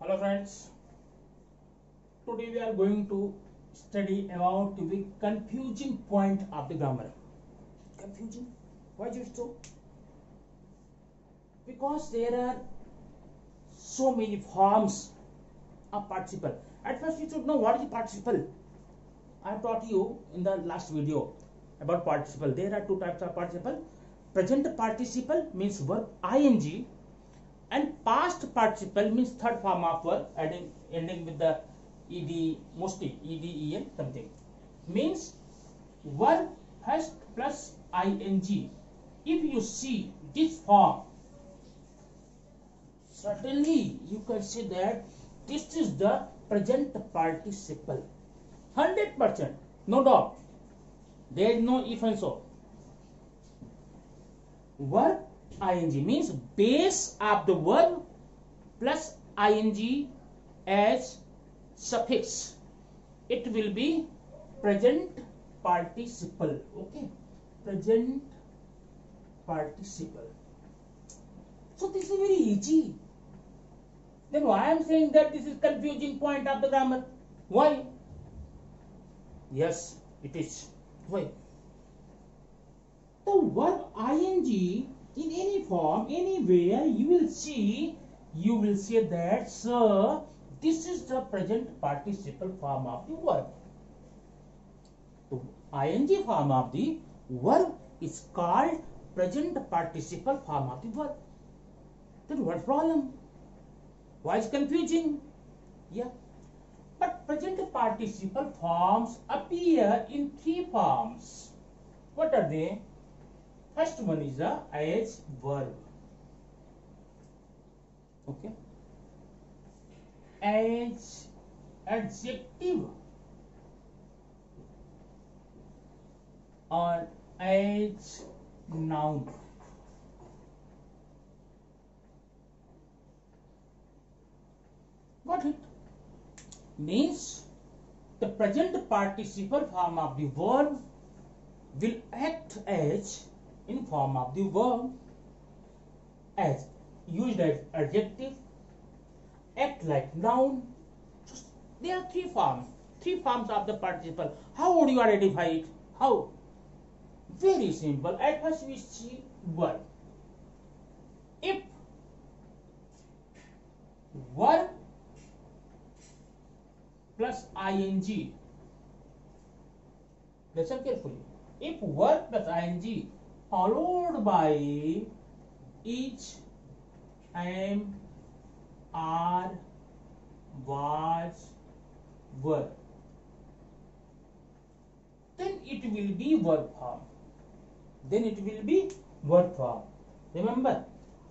Hello friends, today we are going to study about the confusing point of the grammar. Confusing? Why is it so? Because there are so many forms of participle. At first you should know what is the participle. I taught you in the last video about participle. There are two types of participle. Present participle means verb ing, and past participle means third form of verb ending with the ed, mostly ed, en, something. Means verb first plus ing. If you see this form, certainly you can say that this is the present participle. 100%, no doubt. There is no if and so. Verb ing means base of the verb plus ing as suffix. It will be present participle. Okay, present participle. So this is very easy. Then why I am saying that this is confusing point of the grammar? Why? Yes, it is. Why? The verb ing in any form, anywhere, you will see that, sir, this is the present participle form of the verb. The ing form of the verb is called present participle form of the verb. Then what problem? Why is confusing? Yeah. But present participle forms appear in three forms. What are they? First one is the as verb. Okay. As adjective or as noun. Got it? Means the present participle form of the verb will act as in form of the verb, as used as adjective, act like noun. So there are three forms of the participle. How would you identify it? How? Very simple. At first we see verb. If verb plus ing, listen carefully. If verb plus ing followed by is, am, are, was, were, then it will be verb form. Remember,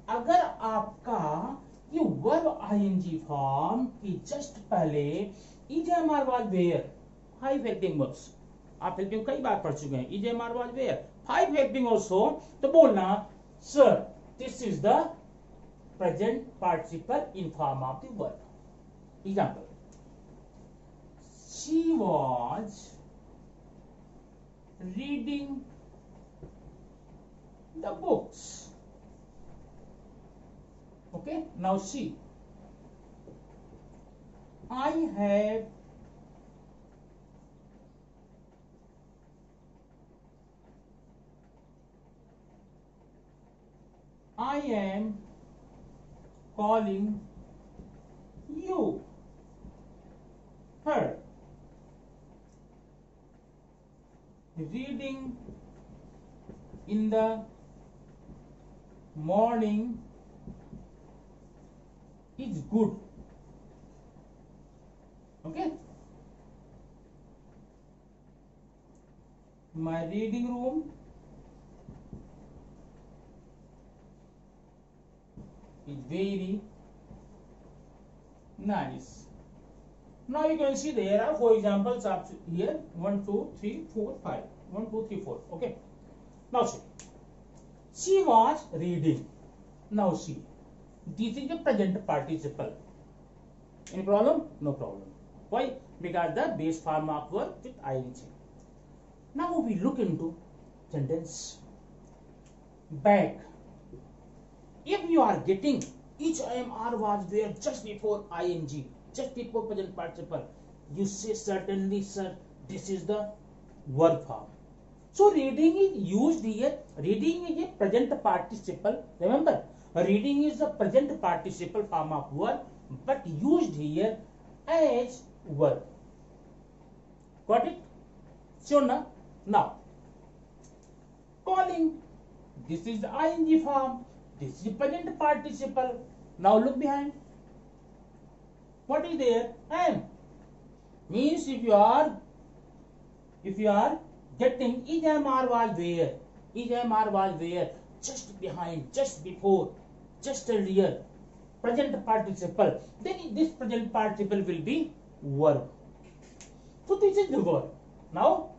अगर आपका ये verb ing form की just पहले is, am, are, was, were, 5 helping verbs, आप helping कई बार पढ़ चुके हैं. is, am, are, was, were, 5 helping also. तो बोलना, sir, this is the present participle in form of the verb. Example: she was reading the books. Okay, now see, I am calling you, her. Reading in the morning is good. Okay, my reading room is very nice. Now you can see there are 4 examples up here. 1, 2, 3, 4, 5. 1, 2, 3, 4. Okay. Now see. She was reading. Now see. This is the present participle. Any problem? No problem. Why? Because the base form of verb with ing. Now we look into sentence. Back. If you are getting each am are was there just before ing, just before present participle, you say certainly sir, this is the verb form. So reading is used here. Reading is a present participle. Remember, reading is the present participle form of verb, but used here as verb. Got it? Sure na? Now, calling. This is the ing form. This is the present participle. Now look behind. What is there? Am. Means if you are getting is am or was where, is am or was where, just behind, just before, just earlier, present participle, then this present participle will be verb. So this is the verb. Now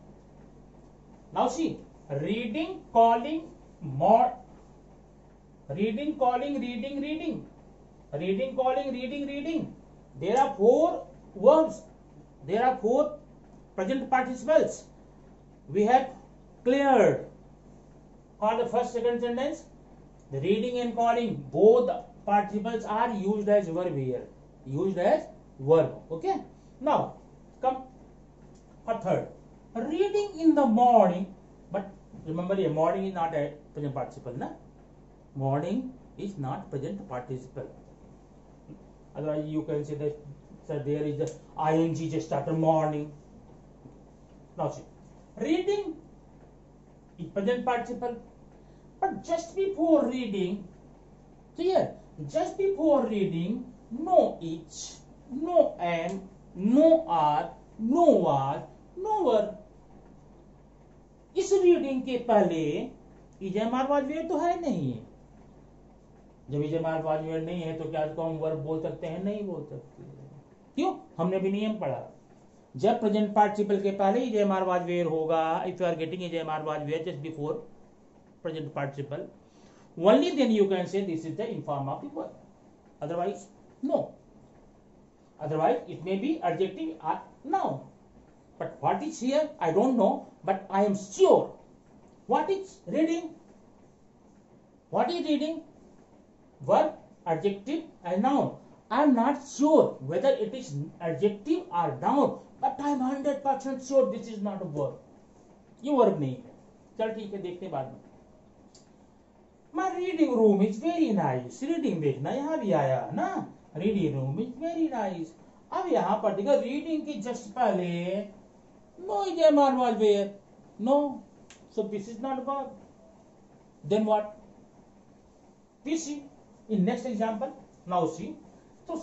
see, reading, calling, more. Reading, calling, reading, reading. Reading, calling, reading, reading. There are 4 verbs. There are 4 present participles. We have cleared for the first, second sentence. The reading and calling, both participles are used as verb here. Used as verb. Okay. Now, come for third. Reading in the morning. But remember here, morning is not a present participle. Na? Morning is not present participle. Otherwise, you can say that sir, there is the ing just after morning. Now see, reading is present participle, but just before reading, so here, just before reading, no each, no am, no are, no was, no were. इस reading के पहले is am are वाजवेयर तो है नहीं। जब इजमार वाजवेयर नहीं है तो क्या इसको हम वर्ब बोल सकते हैं? नहीं बोल सकते। क्यों? हमने भी नियम पढ़ा, जब प्रेजेंट पार्टिसिपल के पहले इजमार वाजवेयर होगा, if you are getting is am are was were just before present participle, only then you can say this is the inform of the verb. Otherwise, no. Otherwise, it may be adjective or noun. But what is here, I don't know, but I am sure. What is reading? What is reading? Verb, adjective and noun. I am not sure whether it is adjective or noun, but I am 100% sure this is not a verb. ये verb नहीं है। चल ठीक है, देखते हैं बाद में। My reading room is very nice. Reading देखना यहाँ भी आया ना, reading room is very nice. अब यहाँ पर देखो reading की just पहले no इजमार was where, no, so this is not verb. Then what? We see in next example. Now see.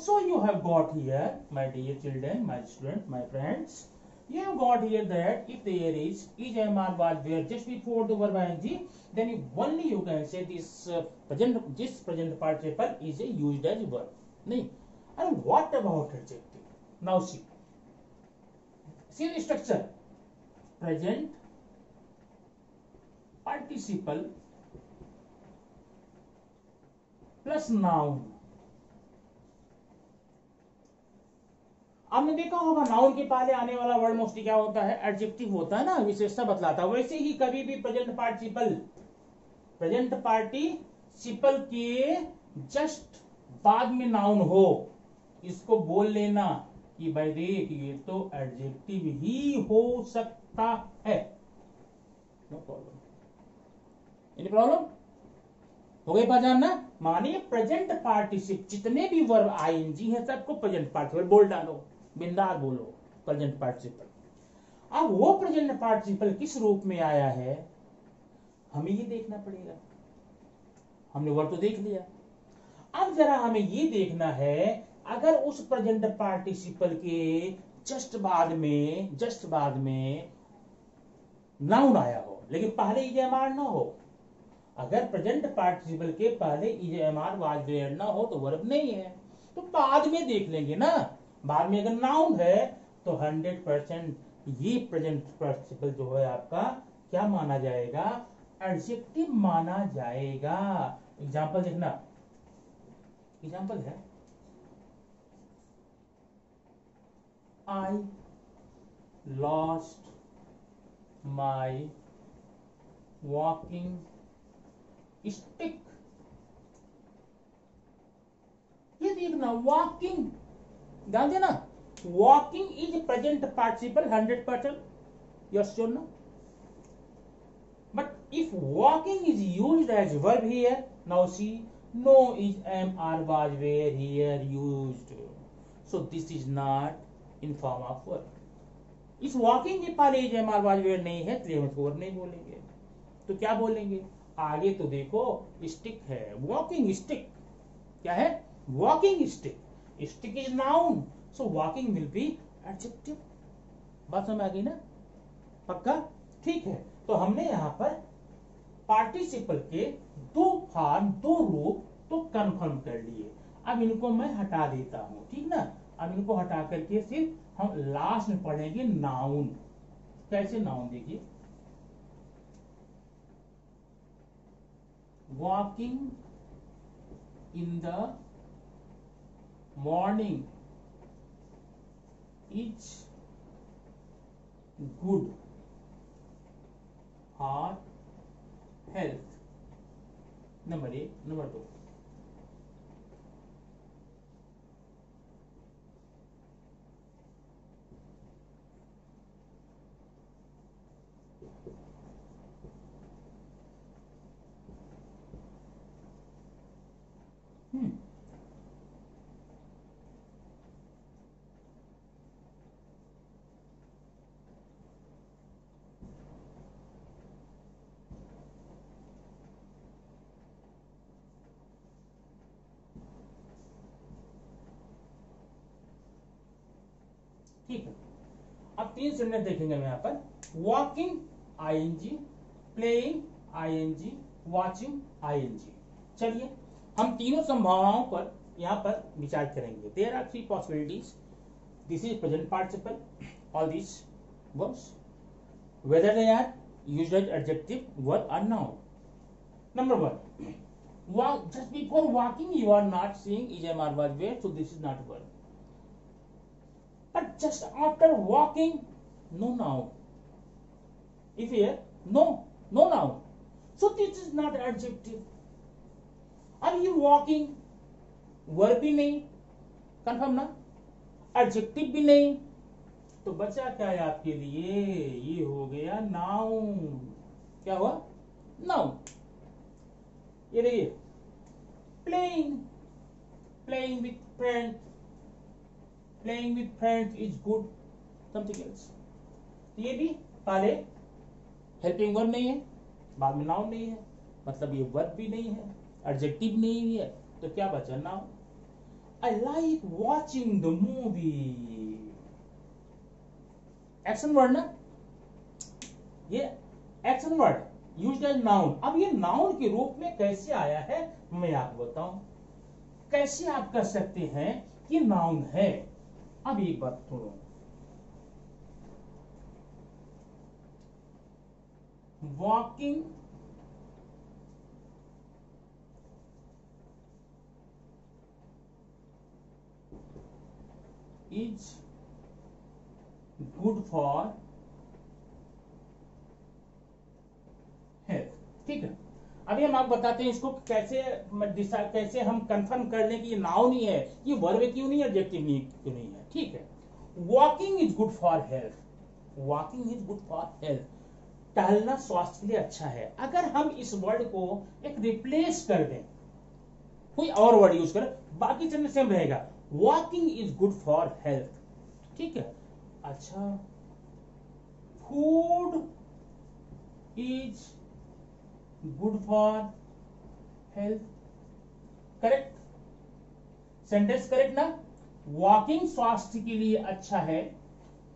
So you have got here, my dear children, my students, my friends. You have got here that if there is amar was there just before the verb ing, then only you can say this present participle is used as verb. Nahi. And what about adjective? Now see the structure. Present participle plus noun. आपने देखा होगा noun के पहले आने वाला word mostly क्या होता है? एडजेक्टिव होता है ना, विशेषता बतलाता है। वैसे ही कभी भी प्रेजेंट पार्टिसिपल के जस्ट बाद में नाउन हो, इसको बोल लेना कि भाई देख ये तो एडजेक्टिव ही हो सकता है। No problem. Any problem? हो गई पहचान ना? मानिए प्रेजेंट पार्टिसिपल जितने भी वर्ब आईएनजी है सबको प्रेजेंट पार्टिसिपल बोल डालो, बिंदास बोलो प्रेजेंट पार्टिसिपल। अब वो प्रेजेंट पार्टिसिपल किस रूप में आया है हमें ये देखना पड़ेगा। हमने वर्ब तो देख लिया, अब जरा हमें ये देखना है अगर उस प्रेजेंट पार्टिसिपल के जस्ट बाद में नाउन आया हो लेकिन पहले इजमार ना हो। अगर प्रेजेंट पार्टिसिपल के पहले इजमार वाज देयर ना हो तो वर्ब नहीं है, तो बाद में देख लेंगे ना। बाद में अगर नाउन है तो 100% ये प्रेजेंट पार्टिसिपल जो है आपका क्या माना जाएगा? एडजेक्टिव माना जाएगा। एग्जांपल देखना, एग्जांपल है I lost my walking stick. ना वॉकिंग, ध्यान देना, walking is present participle 100%, yes sure ना. But if walking is used as verb here, now see, no is was were here used, so this is not in form of verb. इस walking के पहले is was were नहीं है, तो हम इसको verb नहीं बोलेंगे. तो क्या बोलेंगे आगे? तो देखो stick है, walking stick क्या है? walking stick. Stick is noun, so walking will be adjective. बात समझ आ गई ना? पक्का? ठीक है. तो हमने यहाँ पर पार्टिसिपल के दो फॉर्म, दो रूप तो कंफर्म कर लिए. अब इनको मैं हटा देता हूं, ठीक ना. अब इनको हटा करके सिर्फ हम लास्ट में पढ़ेंगे नाउन. कैसे नाउन? देखिए, walking in the morning is good for health. Number 1. Number 2, ठीक है. अब 3 सेंटेंस देखेंगे हम यहाँ पर. Walking ING, playing ING, watching ING. चलिए हम तीनों संभावनाओं पर यहाँ पर विचार करेंगे. There are 3 possibilities. This is present participle, all this verbs, whether they are used as adjective, verb or noun. Number 1, just before walking you are not seeing is or was where, so this is not verb. But just after walking, no noun. If here, no noun, so this is not adjective. Are you walking? Verb भी नहीं, confirm ना, adjective भी नहीं, तो बचा क्या है आपके लिए? ये हो गया नाउन. क्या हुआ? नाउन. ये देखिए, playing, playing with friend, playing with friend is good something else. ये भी पहले हेल्पिंग वर्ब नहीं है, बाद में नाउन नहीं है, मतलब ये वर्ब भी नहीं है, एडजेक्टिव नहीं है, तो क्या बचा? Noun. I like watching the movie, action word ना, ये action word used as noun. अब ये नाउन के रूप में कैसे आया है मैं आपको बताऊं. कैसे आप कह सकते हैं कि नाउन है? अब एक बात सुनो, walking is good for health. ठीक है. अभी हम आपको बताते हैं इसको कैसे हम कंफर्म कर लें कि ये नाउन ही है, ये वर्ब क्यों नहीं, एडजेक्टिव नहीं क्यों नहीं है. ठीक है. Walking is good for health. Walking is good for health, टहलना स्वास्थ्य के लिए अच्छा है. अगर हम इस वर्ड को एक रिप्लेस कर दें, कोई और वर्ड यूज करें, बाकी सेंटेंस सेम रहेगा. Walking is good for health. ठीक है. अच्छा, food is good for health. Correct sentence, correct ना. वॉकिंग स्वास्थ्य के लिए अच्छा है,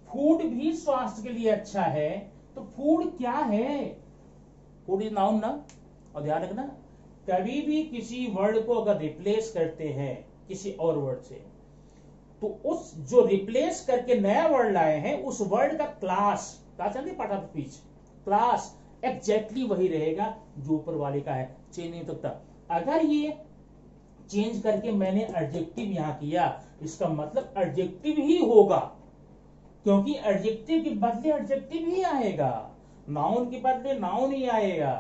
फूड भी स्वास्थ्य के लिए अच्छा है, तो फूड क्या है? फूड इज नाउन ना. और ध्यान रखना, कभी भी किसी वर्ड को अगर रिप्लेस करते हैं किसी और वर्ड से, तो उस जो रिप्लेस करके नया वर्ड लाए हैं उस वर्ड का class, part of speech, class exactly वही रहेगा जो ऊपर वाले का है, चेंज नहीं होता. अगर ये चेंज करके मैंने एडजेक्टिव यहां किया, इसका मतलब एडजेक्टिव ही होगा, क्योंकि एडजेक्टिव के बदले एडजेक्टिव ही आएगा, नाउन के बदले नाउन ही आएगा.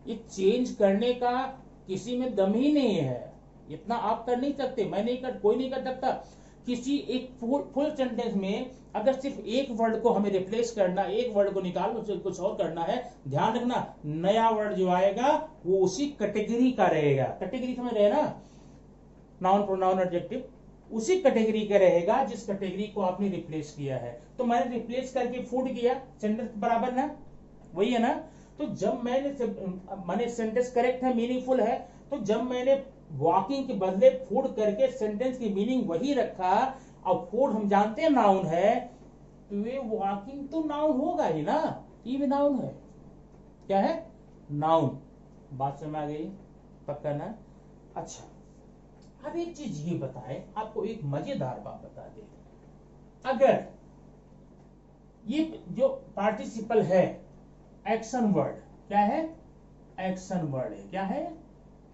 ये चेंज करने का किसी में दम ही नहीं है. इतना आप कर नहीं सकते, मैं नहीं कर, कोई नहीं कर सकता। किसी एक फुल सेंटेंस में अगर सिर्फ एक वर्ड को हमें रिप्लेस करना, एक वर्ड को निकाल उसे कुछ और करना है, ध्यान रखना नया वर्ड जो आएगा वो उसी कैटेगरी का रहेगा। कैटेगरी समझ रहे हैं ना, नाउन प्रोनाउन एडजेक्टिव उसी कैटेगरी का रहेगा जिस कैटेगरी को आपने रिप्लेस किया है। तो मैंने रिप्लेस करके फूड किया, सेंटेंस बराबर ना, वही है ना। तो जब मैंने सेंटेंस करेक्ट है, मीनिंगफुल है, तो जब मैंने वॉकिंग के बदले फूड करके सेंटेंस की मीनिंग वही रखा, अब फूड हम जानते हैं नाउन है, तो ये वॉकिंग तो नाउन होगा ही ना, ये भी नाउन है। क्या है? नाउन। बात समझ आ गई? पक्का ना? अच्छा, अब एक चीज ये बताएं, आपको एक मजेदार बात बता दे। अगर ये जो पार्टिसिपल है एक्शन वर्ड, क्या है? एक्शन वर्ड है। क्या है?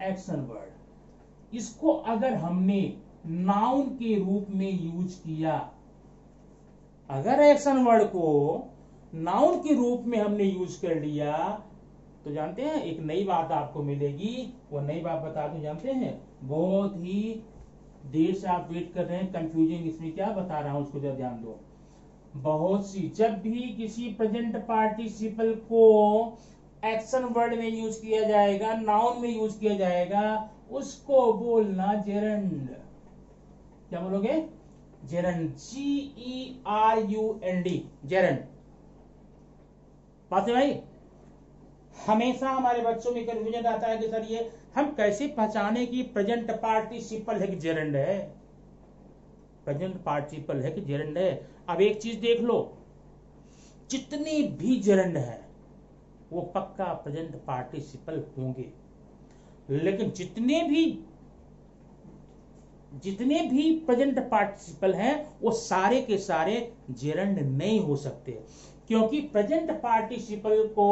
Action word. इसको अगर हमने नाउन के रूप में यूज किया, अगर एक्शन वर्ड को नाउन के रूप में हमने यूज कर लिया, तो जानते हैं एक नई बात आपको मिलेगी। वो नई बात बता दूं, जानते हैं? बहुत ही देर से आप वेट कर रहे हैं, कंफ्यूजिंग, इसमें क्या बता रहा हूं उसको जरा ध्यान दो। बहुत सी, जब भी किसी प्रेजेंट पार्टिसिपल को एक्शन वर्ड में यूज किया जाएगा, नाउन में यूज किया जाएगा, उसको बोलना जेरंड। क्या बोलोगे? जेरंड। GERUND, gerund. बात है भाई? हमेशा हमारे बच्चों में कंफ्यूजन आता है कि सर ये हम कैसे पहचाने कि प्रेजेंट पार्टिसिपल है कि जेरंड है, प्रेजेंट पार्टिसिपल है कि जेरंड है। अब एक चीज देख लो, जितने भी जेरंड है वो पक्का प्रेजेंट पार्टिसिपल होंगे, लेकिन जितने भी प्रेजेंट पार्टिसिपल हैं वो सारे के सारे जेरंड नहीं हो सकते, क्योंकि प्रेजेंट पार्टिसिपल को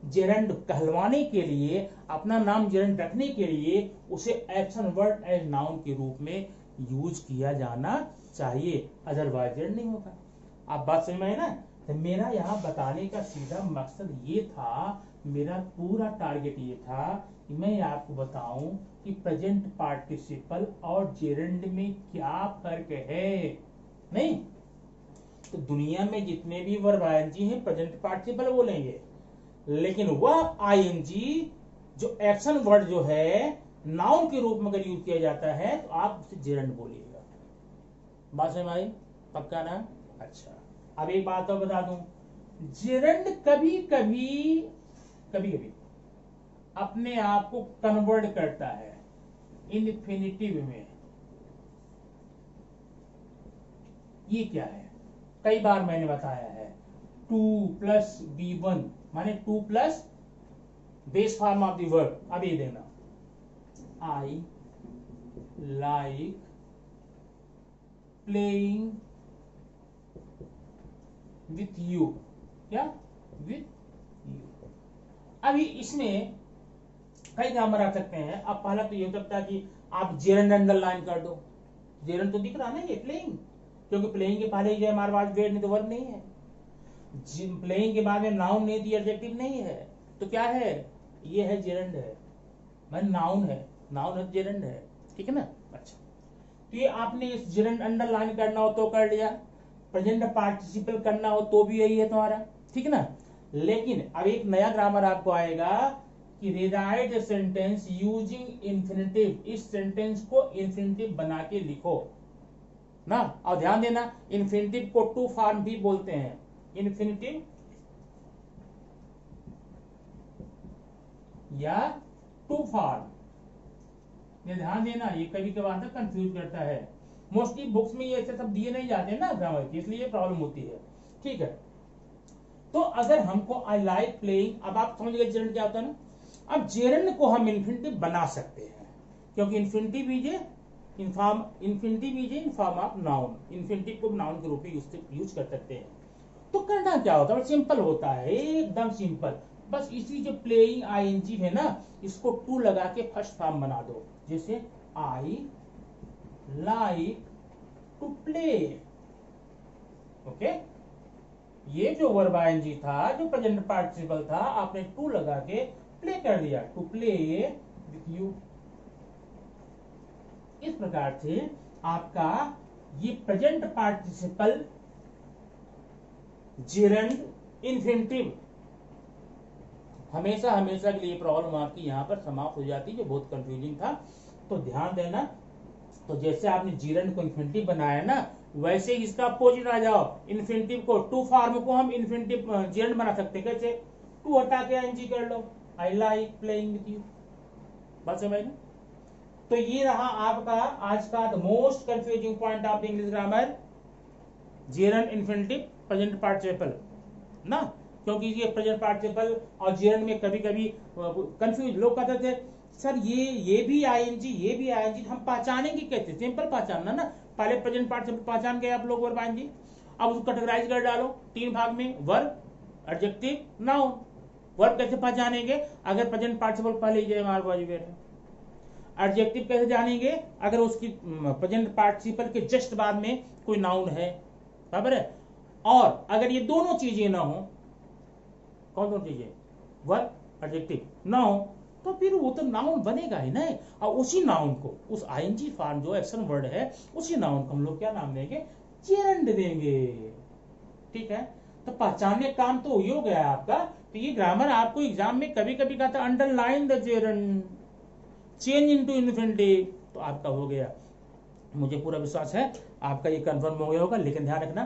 जेरंड कहलवाने के लिए, अपना नाम जेरंड रखने के लिए उसे एक्शन वर्ड एज नाउन के रूप में यूज किया जाना चाहिए, अदरवाइज जेरंड नहीं होगा। आप बात समझ में है ना? तो मेरा यहाँ बताने का सीधा मकसद ये था, मेरा पूरा टारगेट ये था कि मैं आपको बताऊं कि प्रेजेंट पार्टिसिपल और जेरंड में क्या फर्क है। नहीं तो दुनिया में जितने भी वर्ब आईएनजी हैं प्रेजेंट पार्टिसिपल बोलेंगे, लेकिन वह आईएनजी जो एक्शन वर्ड जो है नाउन के रूप में अगर यूज किया जाता है तो आप उसे जेरंड बोलिएगा। बात समझ आई? पक्का ना? अच्छा, अब एक बात और बता दूं, जेरंड कभी कभी अपने आप को कन्वर्ट करता है इन्फिनिटिव में। ये क्या है? कई बार मैंने बताया है, 2+B1 माने 2 plus base form of the verb. अब ये देना, I like playing with you. क्या? With you. अभी इसमें कई ग्रामर आ सकते हैं। अब पहला तो ये हो सकता है कि आप जेरंड अंडरलाइन कर दो, जेरंड तो दिख रहा ना ये प्लेइंग, क्योंकि प्लेइंग के पहले जो हमारे पास वेड नहीं तो वर्ब नहीं है, प्लेइंग के बाद में नाउन नहीं थी, एडजेक्टिव नहीं है, तो क्या है? ये है जेरंड है, मतलब नाउन है जेरंड है। ठीक है ना? अच्छा, तो ये आपने इस जेरंड अंडरलाइन करना हो तो कर लिया, प्रेजेंट पार्टिसिपल करना हो तो भी यही है तुम्हारा। ठीक है ना? लेकिन अब एक नया ग्रामर आपको आएगा कि rewrite the sentence using infinitive. इस सेंटेंस को इंफिनिटिव बना के लिखो ना। और ध्यान देना, इंफिनिटिव को टू फॉर्म भी बोलते हैं, इंफिनिटिव या टू फॉर्म। ये ध्यान देना, ये कभी कभार तक कंफ्यूज करता है। मोस्टली बुक्स में ये ऐसे सब दिए नहीं जाते ना ग्रामर की, इसलिए ये प्रॉब्लम होती है। ठीक है, तो अगर हमको आई लाइक प्लेइंग, अब आप समझ गए जेरंड क्या होता है ना। अब जेरंड को हम इन्फिनिटिव बना सकते हैं, क्योंकि infinitive in form of noun, infinitive को नाउन के रूप में यूज कर सकते हैं। तो करना क्या होता है? सिंपल होता है, एकदम सिंपल। बस इसी जो प्लेइंग आईएनजी है ना, इसको टू लगा के फर्स्ट फॉर्म बना दो, जैसे I like to play. Okay, ये जो वर्ब आईएनजी था, जो प्रेजेंट पार्टिसिपल था, आपने टू लगा के प्ले कर दिया, टू प्ले विथ यू। इस प्रकार से आपका ये प्रेजेंट पार्टिसिपल जेरंड इन्फिनिटिव हमेशा हमेशा के लिए प्रॉब्लम आपकी यहाँ पर समाप्त हो जाती है, जो बहुत कंफ्यूजिंग था। तो ध्यान देना, तो जैसे आपने जीरंड को इन्फिनिटिव बनाया ना, वैसे इसका अपोजिट आ जाओ, इन्फिनिटिव को टू फॉर्म को हम इन्फिनिटिव जीरंड बना सकते हैं। कैसे? टू हटा के आईएनजी कर लो, I like playing with you. बात समझ में? तो ये रहा आपका आज का the most confusing point of the English grammar, gerund infinitive present participle ना, क्योंकि ये प्रेजेंट पार्टिसिपल और जीरंड में कभी कभी कंफ्यूज लोग कहते थे सर ये भी आईएनजी ये भी आईएनजी, हम पहचानेंगे कैसे? सिंपल पहचानना ना, पहले प्रेजेंट पार्टिसिपल पहचान गए आप लोग वर्ब आईएनजी, अब उसको कैटेगराइज कर डालो 3 भाग में, वर्ब, एडजेक्टिव, नाउन। वर्ब कैसे पहचानेंगे? अगर प्रेजेंट पार्टिसिपल पहले ही है। एडजेक्टिव कैसे जानेंगे? अगर उसकी प्रेजेंट पार्टिसिपल के जस्ट बाद में कोई नाउन है, बराबर है। और अगर ये दोनों चीजें ना हो, कौन कौन चीजें? वर्ब, एडजेक्टिव, नाउन, तो फिर वो तो नाउन बनेगा ही नहीं। और उसी नाउन को, उस आईएनजी फॉर्म जो एक्शन वर्ड है, उसी नाउन को हम लोग क्या नाम देंगे? जेरंड देंगे। ठीक है, तो पहचानने काम तो हो गया आपका। तो ये ग्रामर आपको एग्जाम में कभी कभी कहता है underline the gerund, change into infinitive, तो आपका हो गया। मुझे पूरा विश्वास है आपका ये कंफर्म हो गया होगा। लेकिन ध्यान रखना,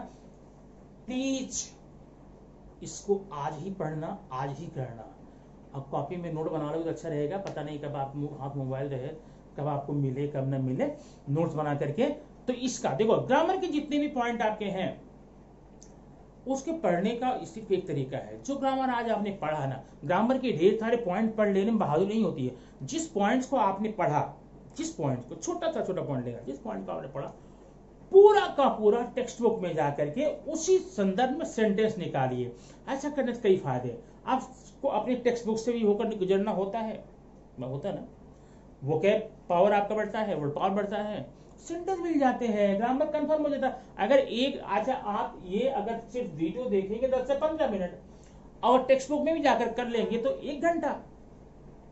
प्लीज इसको आज ही पढ़ना, आज ही करना। अब कॉपी में नोट बना लो तो अच्छा रहेगा, पता नहीं कब आप हाथ मोबाइल रहे, कब आपको मिले कब न मिले, नोट्स बना करके। तो इसका देखो, ग्रामर के जितने भी पॉइंट आपके हैं उसके पढ़ने का सिर्फ एक तरीका है। जो ग्रामर आज आपने पढ़ा ना, ग्रामर के ढेर सारे पॉइंट पढ़ लेने में बहादुरी नहीं होती है। जिस पॉइंट्स को आपने पढ़ा, जिस पॉइंट को, छोटा पॉइंट लेगा, जिस पॉइंट को आपने पढ़ा पूरा का पूरा टेक्स्ट बुक में जाकर के उसी संदर्भ में सेंटेंस निकालिए। ऐसा करने से कई फायदे। आपको अपने टेक्स्ट बुक से भी होकर गुजरना होता है ना, वो क्या पावर आपका बढ़ता है, वर्ड पावर बढ़ता है, सेंटेंस मिल जाते हैं, ग्रामर कंफर्म हो जाता है। अगर एक अच्छा आप ये अगर सिर्फ वीडियो देखेंगे 10 से 15 मिनट और टेक्स्ट बुक में भी जाकर कर लेंगे तो 1 घंटा।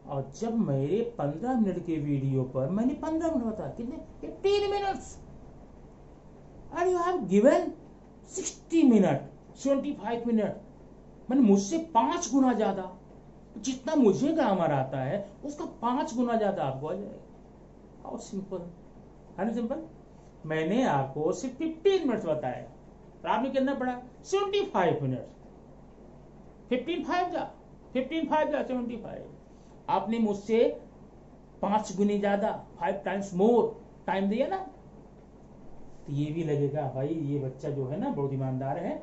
और जब मेरे 15 मिनट के वीडियो पर मैंने 15 मिनट बताया, कितने? 15 मिनट्स, और you have given 60 minute, 75 minute, मैंने मुझसे 5 गुना ज्यादा, जितना मुझे ग्रामर आता है उसका 5 गुना ज्यादा आपको आ जाएगा। हाउ सिंपल है ना, सिंपल। मैंने आपको सिर्फ 15 मिनट बताया, तो आपने कितना पढ़ा? 75 मिनट। 15 जा 75। आपने मुझसे 5 गुने ज्यादा, 5 टाइम्स मोर टाइम दिया ना। तो ये भी लगेगा भाई ये बच्चा जो है ना बहुत ईमानदार है,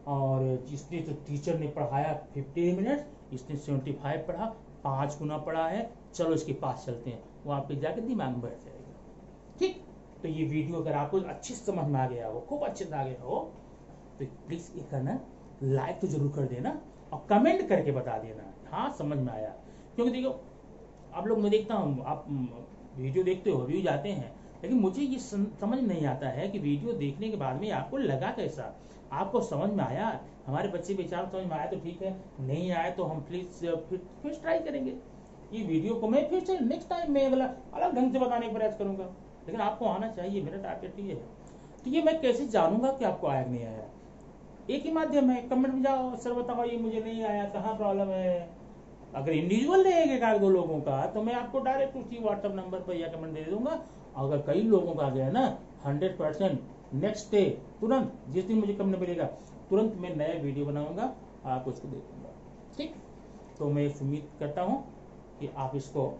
और जिसने तो टीचर ने पढ़ाया 15 मिनट, इसने 75 पढ़ा, 5 गुना पढ़ा है, चलो इसके पास चलते हैं, वो आपके जाकर दिमाग में बैठ जाएगा। ठीक, तो ये वीडियो अगर आपको अच्छी समझ में आ गया हो, खूब अच्छे से आ गया हो, तो प्लीज ये करना, लाइक तो जरूर कर देना और कमेंट करके बता देना हाँ समझ में आया। क्योंकि देखो आप लोग, मैं देखता हूँ आप वीडियो देखते हो, व्यू जाते हैं, लेकिन मुझे ये समझ नहीं आता है कि वीडियो देखने के बाद में आपको लगा कैसा, आपको समझ में आया? हमारे बच्चे बेचारे समझ में आया तो ठीक है, नहीं आया तो हम प्लीज फिर ट्राई करेंगे। ये वीडियो को मैं फिर से नेक्स्ट टाइम में अगला अलग ढंग से बताने का प्रयास करूंगा, लेकिन आपको आना चाहिए, मेरा टारगेट ये है। तो ये मैं कैसे जानूंगा कि आपको आया नहीं आया? एक ही माध्यम है, कमेंट में जाओ, सर बताओ ये मुझे नहीं आया, कहाँ प्रॉब्लम है। अगर इंडिविजुअल रहेगा 1-2 लोगों का तो मैं आपको डायरेक्ट उसी व्हाट्सएप नंबर पर या कमेंट दे दूंगा। अगर कई लोगों का आ गया ना 100% नेक्स्ट डे तुरंत, जिस दिन मुझे कमेंट मिलेगा तुरंत मैं नया वीडियो बनाऊंगा, आप उसको देखूंगा। ठीक, तो मैं उम्मीद करता हूँ कि आप इसको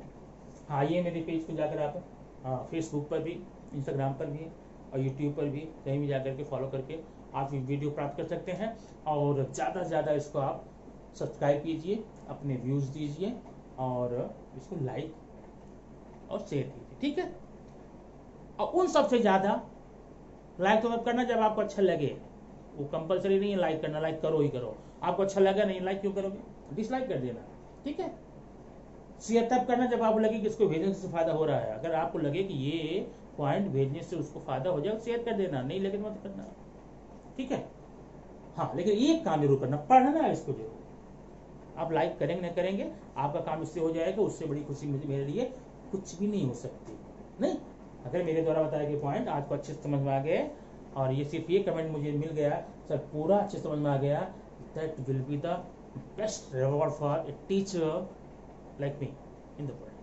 आइए मेरे पेज पर जाकर आप फेसबुक पर भी, इंस्टाग्राम पर भी और यूट्यूब पर भी कहीं भी जाकर के फॉलो करके आप ये वीडियो प्राप्त कर सकते हैं। और ज़्यादा से ज़्यादा इसको आप सब्सक्राइब कीजिए, अपने व्यूज़ दीजिए और इसको लाइक और शेयर कीजिए। ठीक है, और उन सबसे ज़्यादा लाइक तो तब करना जब आपको अच्छा लगे, वो कंपलसरी नहीं है लाइक करना, लाइक करो ही करो। आपको अच्छा लगा नहीं, लाइक क्यों करोगे? डिसलाइक कर देना। ठीक है, शेयर तब करना जब आपको लगे कि इसको भेजने से फायदा हो रहा है। अगर आपको लगे कि ये पॉइंट भेजने से उसको फायदा हो जाए, शेयर कर देना, नहीं लगे मत करना। ठीक है, हाँ, लेकिन एक काम जरूर करना, पढ़ना इसको जरूर। आप लाइक करेंगे न करेंगे, आपका काम इससे हो जाएगा, उससे बड़ी खुशी मुझे मेरे लिए कुछ भी नहीं हो सकती। नहीं, अगर मेरे द्वारा बताया गया पॉइंट आपको अच्छे से समझ में आ गए और ये सिर्फ ये कमेंट मुझे मिल गया सर पूरा अच्छे से समझ में आ गया, that will be the best reward for a teacher like me in the world.